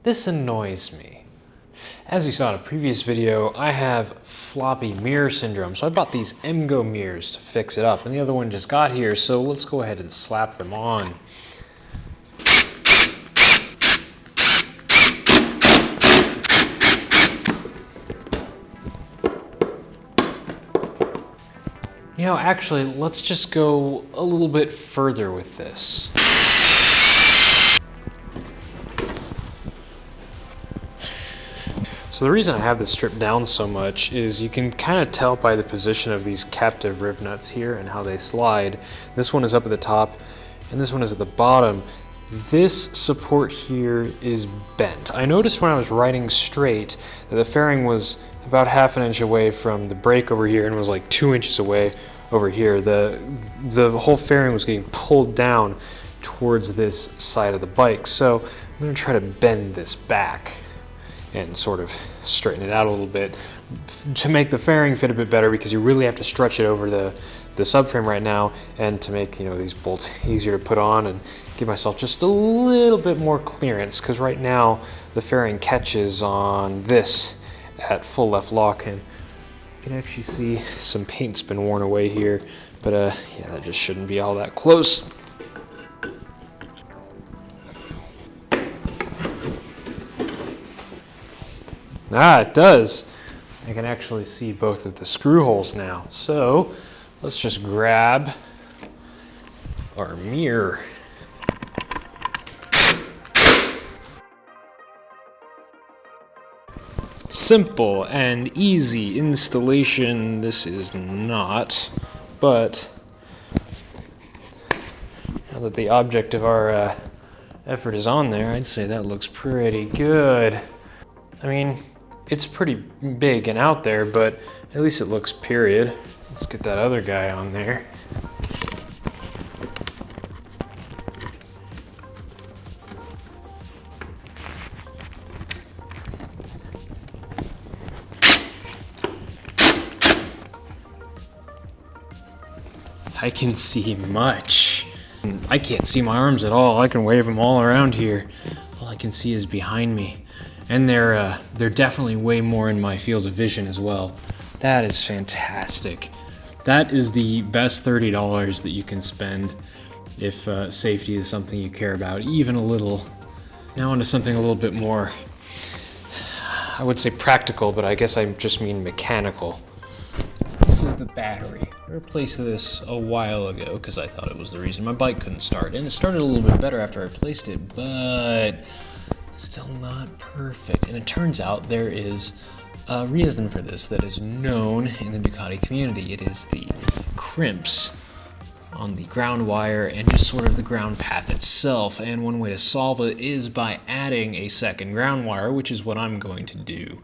This annoys me. As you saw in a previous video, I have floppy mirror syndrome, so I bought these MGO mirrors to fix it up, and the other one just got here, so let's go ahead and slap them on. You know, actually, let's just go a little bit further with this. So the reason I have this stripped down so much is you can kind of tell by the position of these captive rib nuts here and how they slide. This one is up at the top and this one is at the bottom. This support here is bent. I noticed when I was riding straight that the fairing was about ½ an inch away from the brake over here and was like 2 inches away over here. The whole fairing was getting pulled down towards this side of the bike. So I'm gonna try to bend this back and sort of straighten it out a little bit to make the fairing fit a bit better, because you really have to stretch it over the subframe right now, and to make, you know, these bolts easier to put on and give myself just a little bit more clearance, because right now the fairing catches on this at full left lock, and you can actually see some paint's been worn away here, but yeah, that just shouldn't be all that close. Ah, it does. I can actually see both of the screw holes now. So let's just grab our mirror. Simple and easy installation. This is not, but now that the object of our effort is on there, I'd say that looks pretty good. I mean, it's pretty big and out there, but at least it looks period. Let's get that other guy on there. I can see much. I can't see my arms at all. I can wave them all around here. All I can see is behind me. And they're definitely way more in my field of vision as well. That is fantastic. That is the best $30 that you can spend if safety is something you care about, even a little. Now onto something a little bit more, I would say practical, but I guess I just mean mechanical. This is the battery. I replaced this a while ago because I thought it was the reason my bike couldn't start. And it started a little bit better after I replaced it, but still not perfect. And it turns out there is a reason for this that is known in the Ducati community. It is the crimps on the ground wire and just sort of the ground path itself. And one way to solve it is by adding a second ground wire, which is what I'm going to do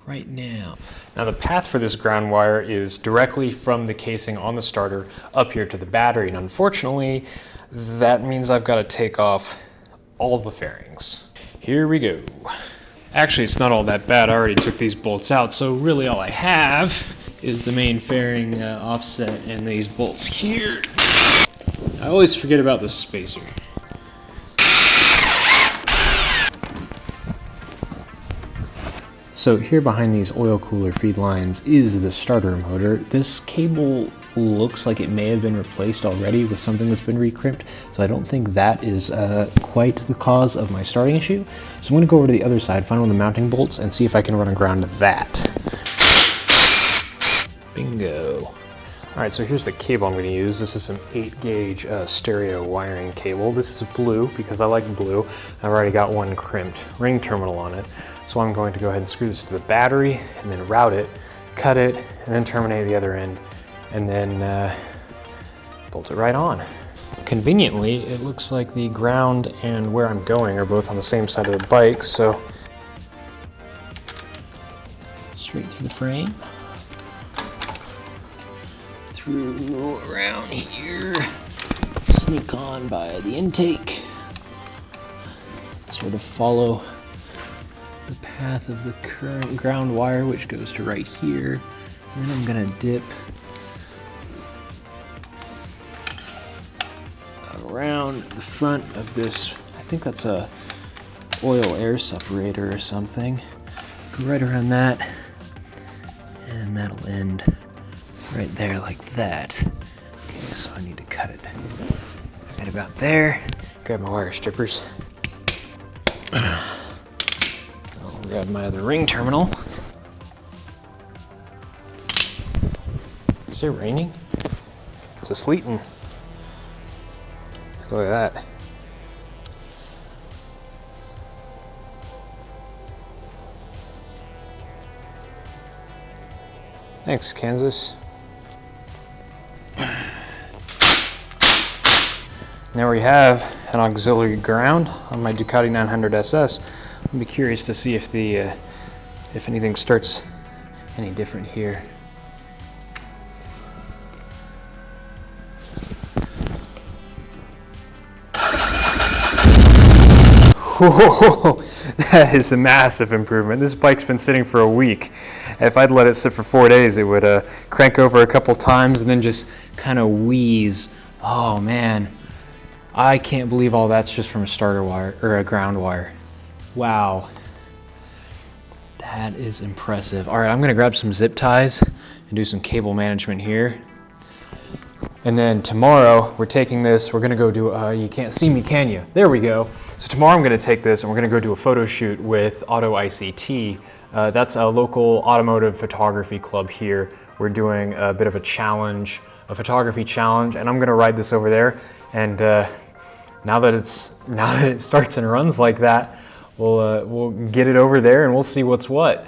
right now. Now the path for this ground wire is directly from the casing on the starter up here to the battery. And unfortunately, that means I've got to take off all the fairings. Here we go. Actually, it's not all that bad. I already took these bolts out, so really all I have is the main fairing offset and these bolts here. I always forget about the spacer. So here behind these oil cooler feed lines is the starter motor. This cable looks like it may have been replaced already with something that's been recrimped, so I don't think that is quite the cause of my starting issue. So I'm going to go over to the other side, find one of the mounting bolts, and see if I can run aground to that. Bingo. Alright, so here's the cable I'm going to use. This is some 8-gauge stereo wiring cable. This is blue because I like blue. I've already got one crimped ring terminal on it. So I'm going to go ahead and screw this to the battery and then route it, cut it, and then terminate the other end, and then bolt it right on. Conveniently, it looks like the ground and where I'm going are both on the same side of the bike, so straight through the frame, through around here, sneak on by the intake, sort of follow the path of the current ground wire, which goes to right here, and then I'm gonna dip around the front of this. I think that's a oil air separator or something. Go right around that, and that'll end right there like that. Okay, so I need to cut it right about there. Grab my wire strippers. I'll grab my other ring terminal. Is it raining? It's a sleeting. Look at that. Thanks, Kansas. Now we have an auxiliary ground on my Ducati 900 SS. I'll be curious to see if if anything starts any different here. Whoa, that is a massive improvement. This bike's been sitting for a week. If I'd let it sit for 4 days, it would crank over a couple times and then just kind of wheeze. Oh man, I can't believe all that's just from a starter wire or a ground wire. Wow, that is impressive. All right, I'm gonna grab some zip ties and do some cable management here. And then tomorrow, we're taking this, we're gonna go do, you can't see me, can you? There we go. So tomorrow I'm gonna take this and we're gonna go do a photo shoot with AUTOICT. That's a local automotive photography club here. We're doing a bit of a challenge, a photography challenge, and I'm gonna ride this over there. And now that it starts and runs like that, we'll get it over there and we'll see what's what.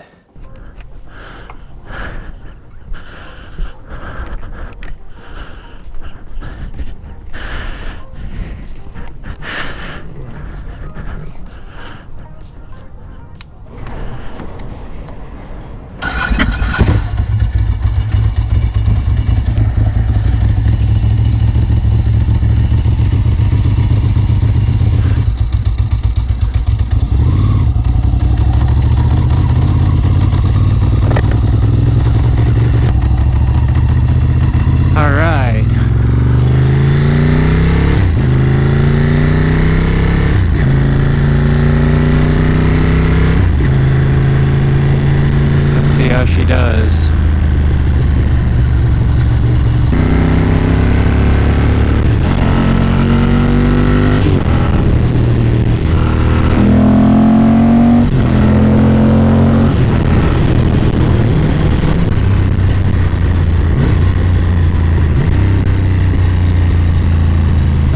She does.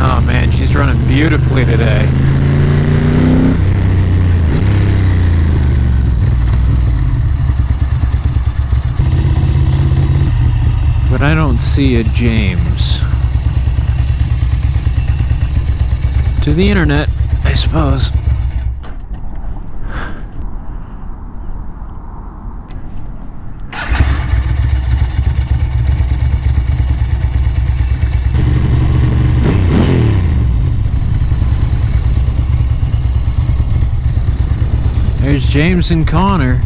Oh man, she's running beautifully today. But I don't see a James. To the internet, I suppose. There's James and Connor.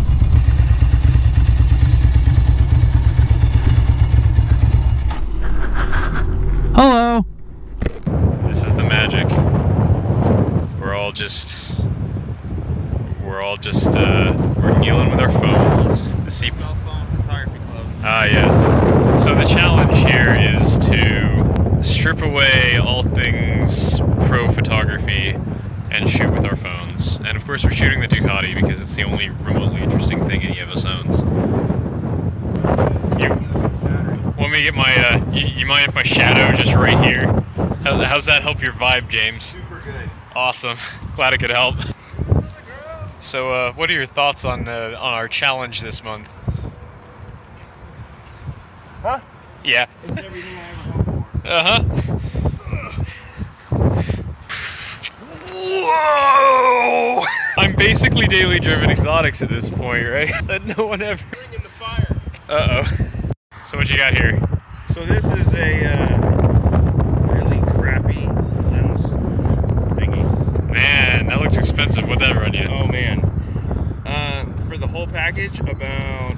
Hello. This is the magic. We're kneeling with our phones. The Cell Phone Photography Club. Ah, yes. So the challenge here is to strip away all things pro photography and shoot with our phones. And of course we're shooting the Ducati because it's the only remotely interesting thing any of us owns. Want me to get my, you mind if my shadow just right here? How's that help your vibe, James? Super good. Awesome. Glad it could help. So, what are your thoughts on our challenge this month? Huh? Yeah. It's everything I ever hoped for. Whoa! I'm basically daily driven exotics at this point, right? Said no one ever. In the fire. Uh-oh. So what you got here? So this is a really crappy lens thingy. Man, that looks expensive. What'd that run you? Oh man. For the whole package, about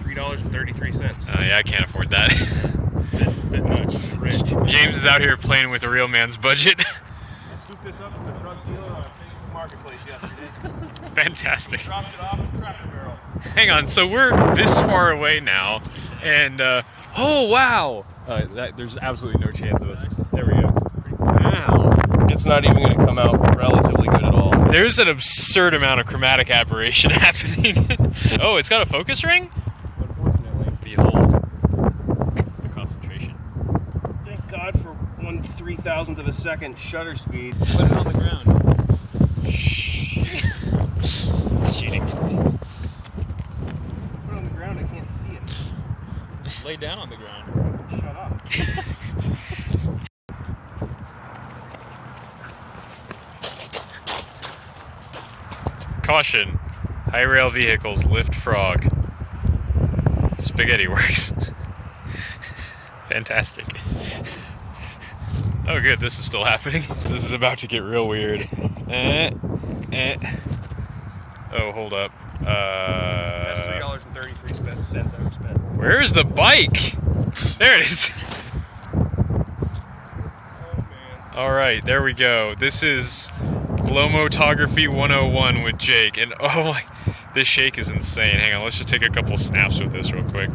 $3.33. Yeah, I can't afford that. It's a bit much. Rich. James is out here playing with a real man's budget. I scooped this up from the drug dealer on Facebook marketplace yesterday. Fantastic. Dropped it off at Cracker Barrel. Hang on, so we're this far away now, and oh wow! There's absolutely no chance of us. There we go. Wow. It's not even going to come out relatively good at all. There's an absurd amount of chromatic aberration happening. Oh, it's got a focus ring? Unfortunately. Behold the concentration. Thank God for 1/3000th of a second shutter speed. Put it on the ground. Shh. It's cheating. Put it on the ground, I can't see it. Lay down on the ground. Shut up. Caution. High rail vehicles lift frog. Spaghetti works. Fantastic. Oh good, this is still happening. This is about to get real weird. Oh, hold up. That's $3.33 I've spent. Where's the bike? There it is. Oh man. Alright, there we go. This is Glomotography 101 with Jake. And oh my, this shake is insane. Hang on, let's just take a couple snaps with this real quick.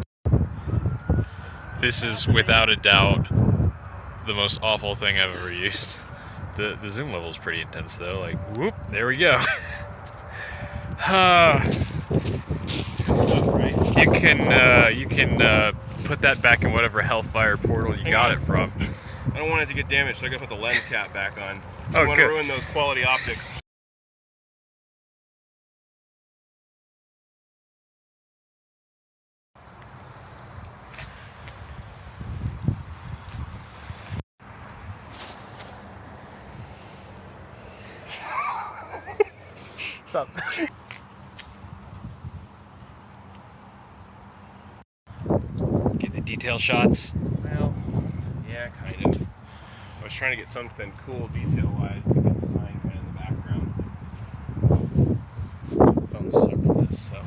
This is without a doubt the most awful thing I've ever used. The zoom level is pretty intense though. Like, whoop, there we go. You can put that back in whatever Hellfire portal you got it from. I don't want it to get damaged, so I gotta put the lens cap back on. I Oh, don't want to good. ruin those quality optics. What's up? Get the detail shots. Well, yeah, kind of. I was trying to get something cool detail-wise to get the sign kind of in the background. Phones suck for this stuff.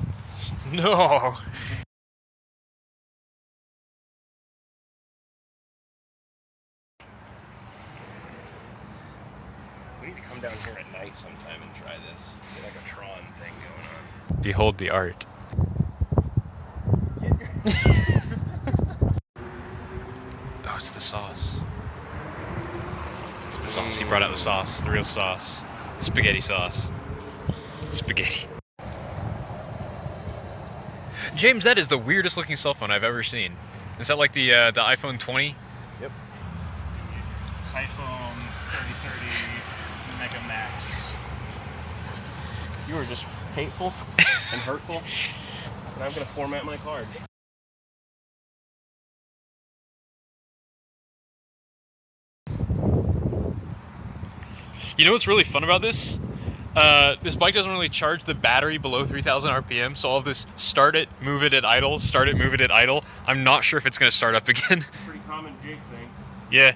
No. We need to come down here at night sometime and try this. Get like a Tron thing going on. Behold the art. Oh, it's the sauce. It's the sauce. He brought out the sauce. The real sauce. Spaghetti sauce. Spaghetti. James, that is the weirdest looking cell phone I've ever seen. Is that like the iPhone 20? Yep. iPhone 3030 Mega Max. You were just hateful and hurtful, and I'm gonna format my card. You know what's really fun about this? This bike doesn't really charge the battery below 3,000 RPM, so all of this start it, move it at idle, start it, move it at idle. I'm not sure if it's going to start up again. Pretty common Jake thing. Yeah.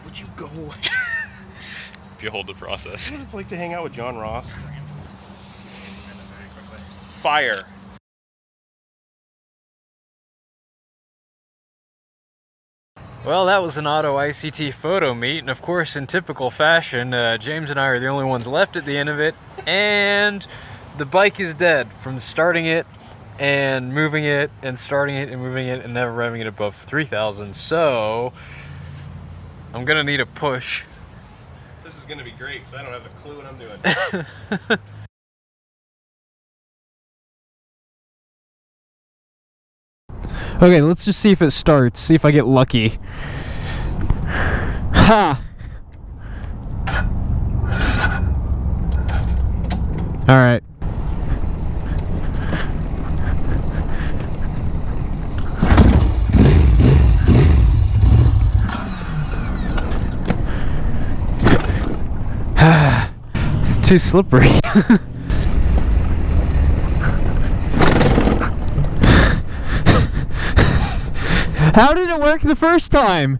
Would you go away? Behold the process. What it's like to hang out with John Ross. Fire. Well, that was an AUTOICT photo meet, and of course, in typical fashion, James and I are the only ones left at the end of it, and the bike is dead from starting it and moving it and starting it and moving it and never revving it above 3,000. So I'm gonna need a push. This is gonna be great because I don't have a clue what I'm doing. Okay, let's just see if it starts. See if I get lucky. Ha! All right. It's too slippery. How did it work the first time?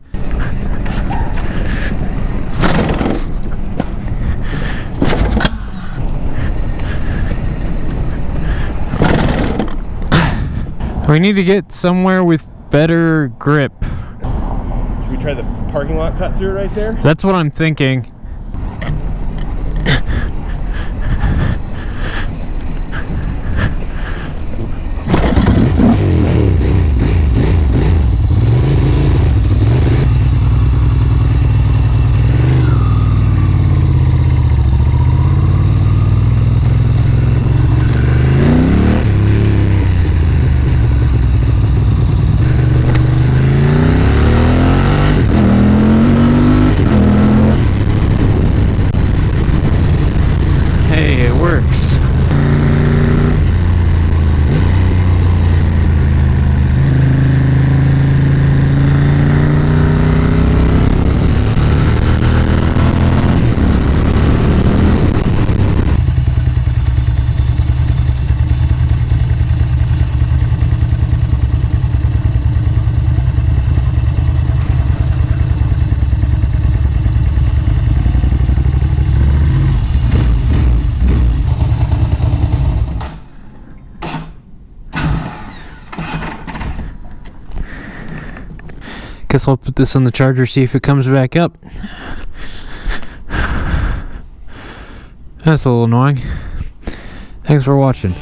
We need to get somewhere with better grip. Should we try the parking lot cut through right there? That's what I'm thinking. guess I'll put this on the charger, see if it comes back up. That's a little annoying. Thanks for watching.